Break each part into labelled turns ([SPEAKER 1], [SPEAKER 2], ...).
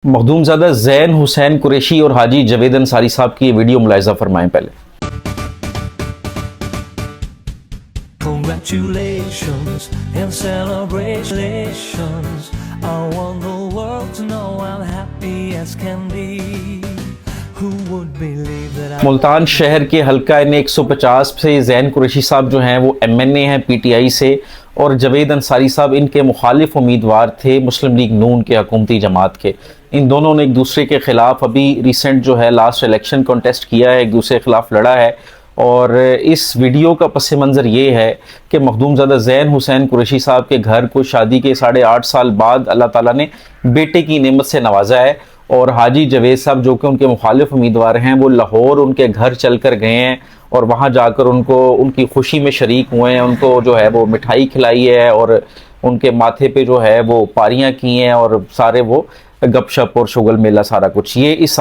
[SPEAKER 1] मखदूमज़ादा ज़ैन हुसैन कुरैशी और हाजी जावेद अंसारी साहब की ये वीडियो मुलाहिज़ा फरमाएं पहले।
[SPEAKER 2] Congratulations and celebrations. I want the world to know I'm happy as can be. Who would believe that I...
[SPEAKER 1] Multan शहर के हल्का N 150 से ज़ैन कुरैशी साहब जो हैं वो MNA हैं PTI से, और जावेद अंसारी साहब इनके मुखालिफ उम्मीदवार थे मुस्लिम लीग नून के हुकूमती जमात के। इन दोनों ने एक दूसरे के ख़िलाफ़ अभी रिसेंट जो है लास्ट इलेक्शन कॉन्टेस्ट किया है, एक दूसरे के ख़िलाफ़ लड़ा है। और इस वीडियो का पस मंज़र ये है कि मखदूमज़ादा ज़ैन हुसैन कुरैशी साहब के घर को शादी के 8.5 साल बाद अल्लाह ताला ने बेटे की नेमत से नवाजा है, और हाजी जावेद साहब जो कि उनके मुखालिफ उम्मीदवार हैं वो लाहौर उनके घर चल कर गए हैं और वहाँ जाकर उनको उनकी खुशी में शरीक हुए हैं। उनको जो है वो मिठाई खिलाई है और उनके माथे पे जो है वो पारियाँ की हैं और सारे वो गपशप और शुगल मेला सारा कुछ। ये इस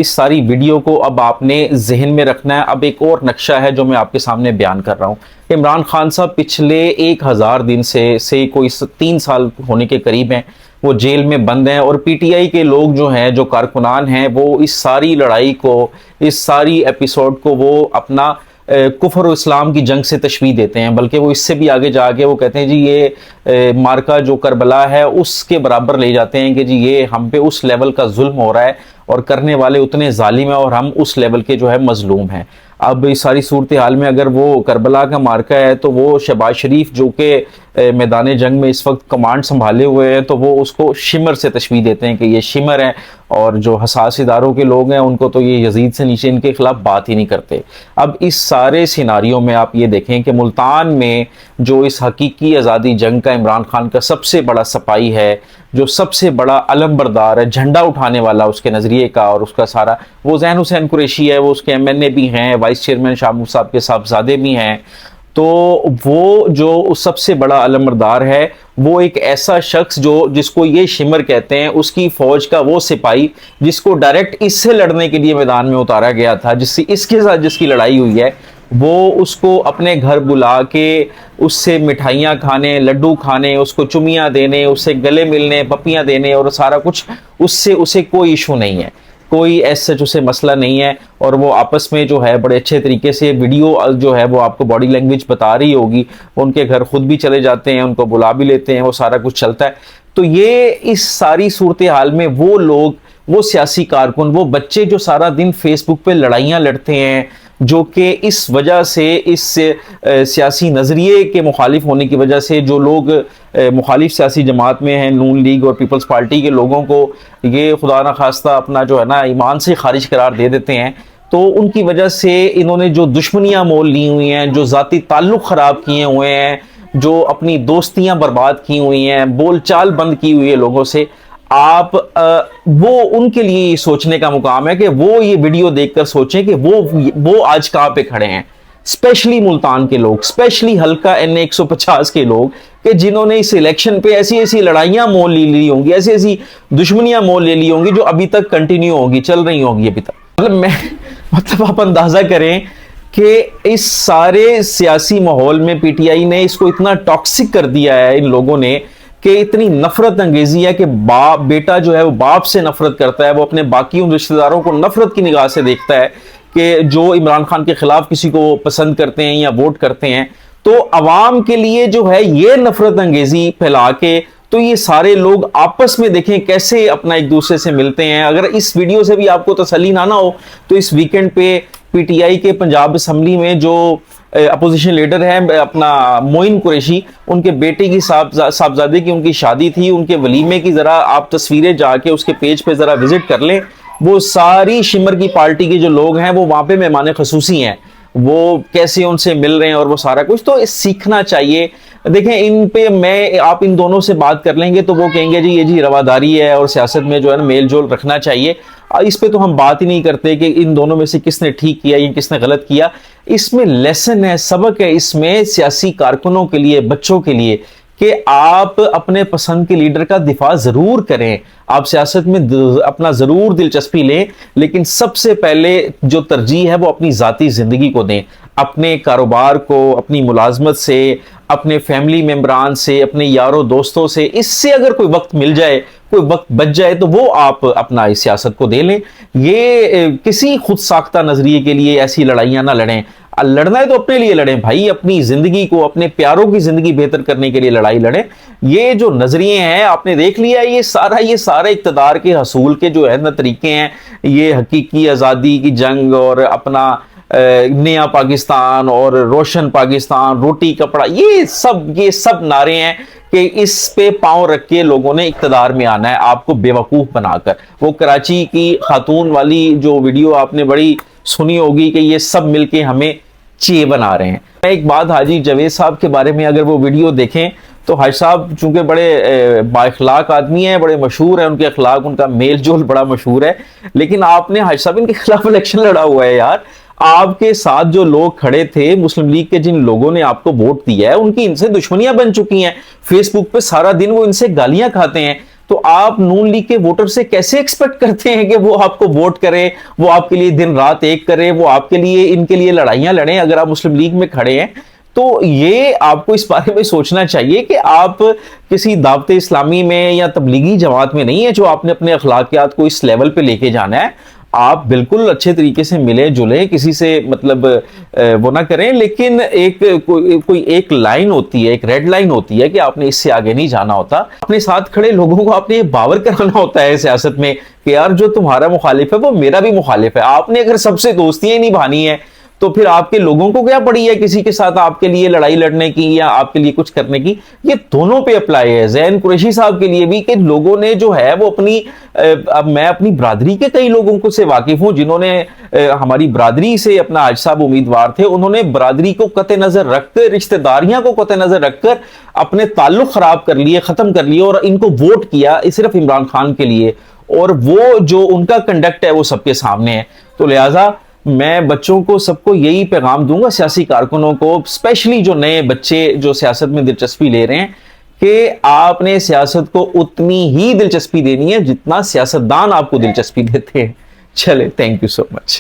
[SPEAKER 1] सारी वीडियो को अब आपने जहन में रखना है। अब एक और नक्शा है जो मैं आपके सामने बयान कर रहा हूँ। इमरान खान साहब पिछले 1000 दिन से कोई 3 साल होने के करीब हैं, वो जेल में बंद हैं, और PTI के लोग जो हैं, जो कारकुनान हैं, वो इस सारी लड़ाई को, इस सारी एपिसोड को वो अपना कुफर और इस्लाम की जंग से तशबीह देते हैं। बल्कि वो इससे भी आगे जाके वो कहते हैं जी ये मार्का जो करबला है उसके बराबर ले जाते हैं कि जी ये हम पे उस लेवल का जुल्म हो रहा है और करने वाले उतने जालिम हैं और हम उस लेवल के जो है मजलूम हैं। अब इस सारी सूरत हाल में अगर वो करबला का मार्का है तो वो शहबाज शरीफ जो कि मैदान जंग में इस वक्त कमांड संभाले हुए हैं, तो वो उसको शिमर से तशबीह देते हैं कि ये शिमर है, और जो हसास इदारों के लोग हैं उनको तो ये यजीद से नीचे इनके खिलाफ बात ही नहीं करते। अब इस सारे सिनारियों में आप ये देखें कि मुल्तान में जो इस हकीकी आज़ादी जंग का इमरान खान का सबसे बड़ा सपाई है, जो सबसे बड़ा अलम बरदार है, झंडा उठाने वाला उसके नज़रिए का और उसका सारा, वो ज़ैन हुसैन कुरैशी है। वो उसके MNA भी हैं, वाइस चेयरमैन शाह मूसा साहब के साहबजादे भी हैं। तो वो जो सबसे बड़ा अलमबरदार है वो एक ऐसा शख्स जो जिसको ये शिमर कहते हैं, उसकी फौज का वो सिपाही जिसको डायरेक्ट इससे लड़ने के लिए मैदान में उतारा गया था, इसके साथ जिसकी लड़ाई हुई है, वो उसको अपने घर बुला के उससे मिठाइयाँ खाने, लड्डू खाने, उसको चुमियाँ देने, उससे गले मिलने, पप्पियाँ देने और सारा कुछ, उससे उसे कोई इशू नहीं है, कोई ऐसा उसे मसला नहीं है। और वो आपस में जो है बड़े अच्छे तरीके से वीडियो जो है वो आपको बॉडी लैंग्वेज बता रही होगी, उनके घर खुद भी चले जाते हैं, उनको बुला भी लेते हैं, वो सारा कुछ चलता है। तो ये इस सारी सूरत हाल में वो लोग, वो सियासी कारकुन, वो बच्चे जो सारा दिन फेसबुक पे लड़ाइयाँ लड़ते हैं, जो कि इस वजह से, इस सियासी नज़रिए के मुखालिफ होने की वजह से, जो लोग मुखालिफ सियासी जमात में हैं, नून लीग और पीपल्स पार्टी के लोगों को ये खुदा न खास्ता अपना जो है ना ईमान से खारिज करार दे देते हैं, तो उनकी वजह से इन्होंने जो दुश्मनियाँ मोल ली हुई हैं, जो ज़ाती ताल्लुक़ ख़राब किए हुए हैं, जो अपनी दोस्तियाँ बर्बाद की हुई हैं, बोलचाल बंद की हुई है लोगों से, आप वो उनके लिए सोचने का मुकाम है कि वो ये वीडियो देखकर सोचें कि वो आज कहाँ पे खड़े हैं। स्पेशली मुल्तान के लोग, स्पेशली हल्का N 150 के लोग, कि जिन्होंने इस इलेक्शन पे ऐसी ऐसी लड़ाइयां मोल ले ली होंगी, ऐसी ऐसी दुश्मनियां मोल ले ली होंगी जो अभी तक कंटिन्यू होगी, चल रही होंगी अभी तक। मतलब आप अंदाजा करें कि इस सारे सियासी माहौल में PTI ने इसको इतना टॉक्सिक कर दिया है इन लोगों ने कि इतनी नफरत अंगेजी है कि बेटा जो है वो बाप से नफरत करता है, वो अपने बाकी उन रिश्तेदारों को नफरत की निगाह से देखता है कि जो इमरान खान के खिलाफ किसी को पसंद करते हैं या वोट करते हैं। तो अवाम के लिए जो है ये नफरत अंगेजी फैला के, तो ये सारे लोग आपस में देखें कैसे अपना एक दूसरे से मिलते हैं। अगर इस वीडियो से भी आपको तसल्ली ना हो तो इस वीकेंड पे PTI के पंजाब असम्बली में जो अपोजिशन लीडर है अपना मोइन कुरैशी, उनके बेटे की साहबजादे की उनकी शादी थी, उनके वलीमे की जरा आप तस्वीरें जाके उसके पेज पे जरा विजिट कर लें। वो सारी शिमर की पार्टी के जो लोग हैं वो वहां पे मेहमान खसूसी हैं, वो कैसे उनसे मिल रहे हैं और वो सारा कुछ तो सीखना चाहिए। देखें इन पे आप इन दोनों से बात कर लेंगे तो वो कहेंगे जी ये जी रवादारी है और सियासत में जो है ना मेल जोल रखना चाहिए। इस पे तो हम बात ही नहीं करते कि इन दोनों में से किसने ठीक किया या किसने गलत किया। इसमें लेसन है, सबक है इसमें सियासी कारकुनों के लिए, बच्चों के लिए, कि आप अपने पसंद के लीडर का दिफा जरूर करें, आप सियासत में अपना जरूर दिलचस्पी लें, लेकिन सबसे पहले जो तरजीह है वो अपनी जाती जिंदगी को दें, अपने कारोबार को, अपनी मुलाजमत से, अपने फैमिली मेम्बरान से, अपने यारों दोस्तों से, इससे अगर कोई वक्त मिल जाए कोई वक्त बच जाए तो वो आप अपना इस सियासत को दे लें। ये किसी खुद साख्ता नजरिए के लिए ऐसी लड़ाइयां ना लड़ें। लड़ना है तो अपने लिए लड़ें भाई, अपनी जिंदगी को, अपने प्यारों की जिंदगी बेहतर करने के लिए लड़ाई लड़ें। ये जो नजरिए हैं आपने देख लिया, ये सारे इक्तदार के हसूल के जो है ना तरीके हैं, ये हकीकी आज़ादी की जंग और अपना नया पाकिस्तान और रोशन पाकिस्तान, रोटी कपड़ा, ये सब नारे हैं कि इस पे पांव रख के लोगों ने इक्तदार में आना है आपको बेवकूफ बनाकर। वो कराची की खातून वाली जो वीडियो आपने बड़ी सुनी होगी कि ये सब मिलके हमें चे बना रहे हैं। एक बात हाजी जावेद साहब के बारे में अगर वो वीडियो देखें तो हाजी साहब चूंकि बड़े बाइखलाक आदमी हैं, बड़े मशहूर हैं, उनके अखलाक, उनका मेल जोल बड़ा मशहूर है, लेकिन आपने हाजी साहब इनके खिलाफ इलेक्शन लड़ा हुआ है यार। आपके साथ जो लोग खड़े थे, मुस्लिम लीग के जिन लोगों ने आपको वोट दिया है, उनकी इनसे दुश्मनियां बन चुकी हैं। फेसबुक पे सारा दिन वो इनसे गालियां खाते हैं। तो आप नून लीग के वोटर से कैसे एक्सपेक्ट करते हैं कि वो आपको वोट करें, वो आपके लिए दिन रात एक करें, वो आपके लिए, इनके लिए लड़ाइयां लड़ें अगर आप मुस्लिम लीग में खड़े हैं? तो ये आपको इस बारे में सोचना चाहिए कि आप किसी दावत इस्लामी में या तबलीगी जमात में नहीं है जो आपने अपने अखलाकियात को इस लेवल पे लेके जाना है। आप बिल्कुल अच्छे तरीके से मिले जुले, किसी से मतलब वो ना करें, लेकिन कोई एक लाइन होती है, एक रेड लाइन होती है कि आपने इससे आगे नहीं जाना होता। अपने साथ खड़े लोगों को आपने बावर कराना होता है सियासत में कि यार जो तुम्हारा मुखालिफ है वो मेरा भी मुखालिफ है। आपने अगर सबसे दोस्तियां ही निभानी है तो फिर आपके लोगों को क्या पड़ी है किसी के साथ आपके लिए लड़ाई लड़ने की या आपके लिए कुछ करने की? ये दोनों पे अप्लाई है। ज़ैन कुरैशी साहब के लिए भी कि लोगों ने जो है वो अपनी, अब मैं अपनी बरादरी के कई लोगों को से वाकिफ हूं जिन्होंने हमारी बरादरी से अपना हाजी साहब उम्मीदवार थे, उन्होंने बरादरी को कते नजर रखकर, रिश्तेदारियां को कते नजर रखकर अपने ताल्लुक खराब कर लिए, खत्म कर लिए और इनको वोट किया सिर्फ इमरान खान के लिए। और वो जो उनका कंडक्ट है वो सबके सामने है। तो लिहाजा मैं बच्चों को, सबको यही पैगाम दूंगा, सियासी कारकुनों को, स्पेशली जो नए बच्चे जो सियासत में दिलचस्पी ले रहे हैं, कि आपने सियासत को उतनी ही दिलचस्पी देनी है जितना सियासतदान आपको दिलचस्पी देते हैं। चले, थैंक यू सो मच।